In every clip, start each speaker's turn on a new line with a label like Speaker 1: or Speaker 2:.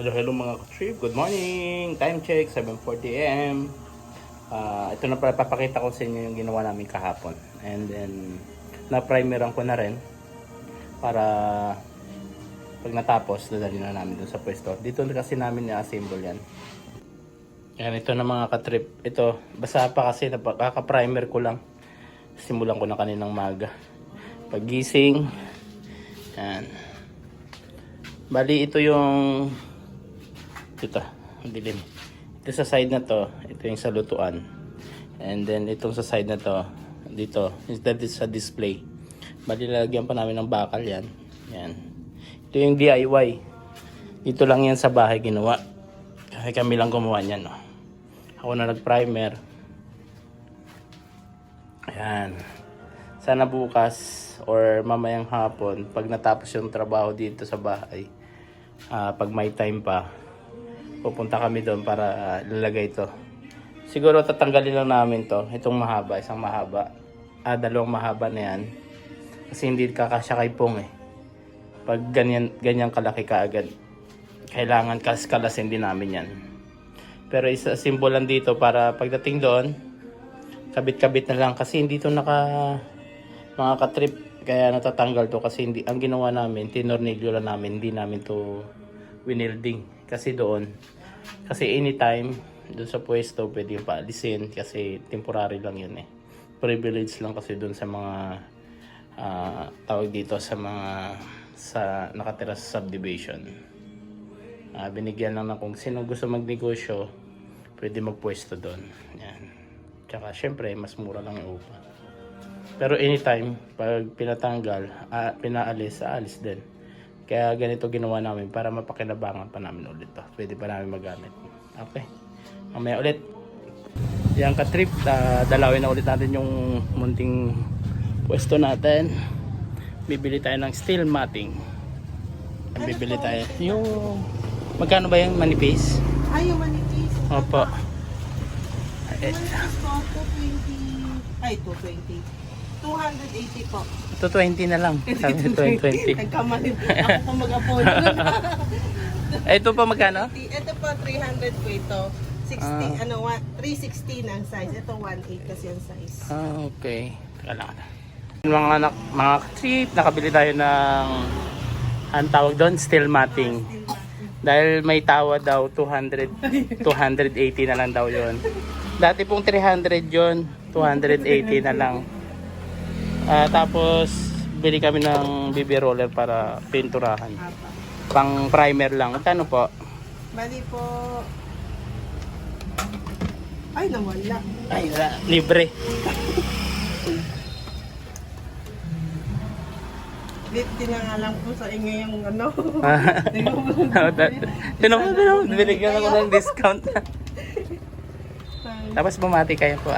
Speaker 1: Hello mga ka-trip, good morning! Time check, 7:40 AM. Ito na pala, papakita ko sa inyo yung ginawa namin kahapon. And then, na-primeran ko na rin para pag natapos, dadalhin na namin dun sa pwesto. Dito kasi namin i-assemble yan. Yan, ito na mga ka-trip. Ito, basa pa kasi, kaka-primer ko lang. Simulan ko na kaninang maga. Paggising, yan. Bali, ito yung ito, ang dilim. Ito sa side na to, ito yung sa lutuan. And then itong sa side na to, dito, instead sa display. Bali, lalagyan pa namin ng bakal yan. Yan. Ito yung DIY. Dito lang yan sa bahay ginawa. Kasi kami lang gumawa niyan, no. Ako na nag-primer. Ayan. Sana bukas or mamayang hapon, pag natapos yung trabaho dito sa bahay, pag may time pa, pupunta kami doon para lalagay ito. Siguro tatanggalin lang namin to, itong mahaba, isang mahaba, dalawang mahaba na yan, kasi hindi kakasya kay Pong eh. Pag ganyan kalaki kaagad, kailangan kalasin din namin yan. Pero isa simbolan dito para pagdating doon, kabit-kabit na lang, kasi hindi to mga ka-trip, kaya natatanggal to kasi hindi, ang ginawa namin, tinornilyo lang namin, hindi namin to winilding. Kasi doon, kasi anytime doon sa pwesto pwede yung paalisin kasi temporary lang yun eh. Privilege lang kasi doon sa mga tawag dito sa mga nakatira sa subdivision. Binigyan lang na kung sino gusto magnegosyo, pwede magpwesto doon. Yan. Tsaka syempre mas mura lang yung upa. Pero anytime pag pinatanggal, pinaalis, aalis din. Kaya ganito ginawa namin para mapakinabangan pa namin ulit to. Pwede pa namin magamit. Okay. Mamaya ulit. Yan ka-trip. Dalawin na ulit natin yung munting pwesto natin. Bibili tayo ng steel matting. Bibili tayo. Yung magkano ba yung manipis?
Speaker 2: Yung manipis.
Speaker 1: Opo.
Speaker 2: Manipis po, 220. 220. 280 po.
Speaker 1: 220 na lang. Sabi 220.
Speaker 2: Nagkamali. Ako pa mag-apolo.
Speaker 1: Ito pa magkano?
Speaker 2: Ito po 300 po ito. 60, 316 ang size. Ito 18 kasi ang size.
Speaker 1: Okay. Kailangan. Mga trip, nakabili tayo ng ang tawag doon, steel matting. Dahil may tawa daw 280 na lang daw yon. Dati pong 300 yon, 280 na lang. Tapos bili kami ng BB roller para pinturahan. Pang primer lang. Ano po?
Speaker 2: Bali po. Ay, nawala.
Speaker 1: Ay, libre.
Speaker 2: Liti na nga lang po sa inyo yung ano.
Speaker 1: Binigyan ako ng discount. Tapos bumati kayo po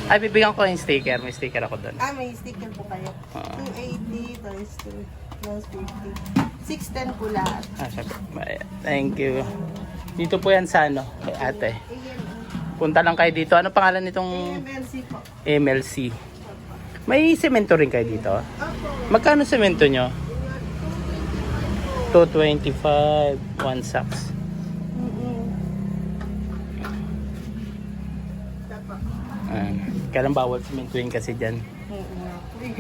Speaker 1: Ay, bibigyan ko yung sticker. May sticker ako doon.
Speaker 2: May sticker po kayo. 280 times 2 plus 50. 610 po lahat.
Speaker 1: Thank you. Dito po yan sa kay ate. Punta lang kayo dito. Ano pangalan nitong?
Speaker 2: MLC po.
Speaker 1: MLC. May semento rin kayo dito? Magkano semento nyo? 225. 1 sacks. Kailan bawal sementuhin kasi dyan?
Speaker 2: 390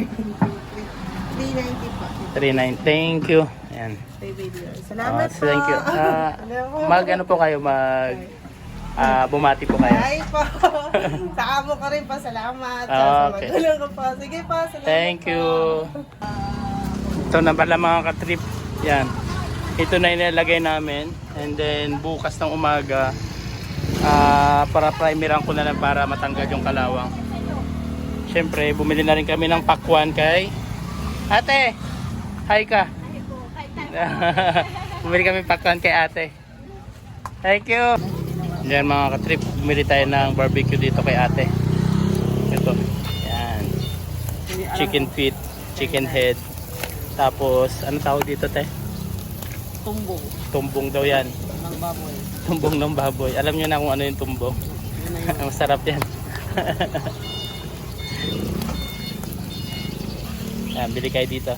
Speaker 2: po.
Speaker 1: 390. Thank you. Ayan.
Speaker 2: Salamat po.
Speaker 1: Thank you. Ano po kayo? Bumati po kayo.
Speaker 2: Ay po. Sa amo ko rin pa. Salamat.
Speaker 1: Okay.
Speaker 2: Ko pa. Sige pa. Salamat.
Speaker 1: Thank you. Ito na pala mga ka-trip. Yan. Ito na ilalagay namin. And then bukas ng umaga, para primeran ko na lang para matanggal yung kalawang. Siyempre, bumili na rin kami ng pakwan kay ate. Hi ka. Bumili kami pakwan kay ate. Thank you. Yan mga ka-trip, bumili tayo ng barbecue dito kay ate. Ito. Yan. Chicken feet, chicken head. Tapos, ano tawag dito, te?
Speaker 2: Tumbong.
Speaker 1: Tumbong daw yan.
Speaker 2: Ng baboy.
Speaker 1: Tumbong ng baboy. Alam nyo na kung ano yung tumbong. Masarap yan. Bili kayo dito.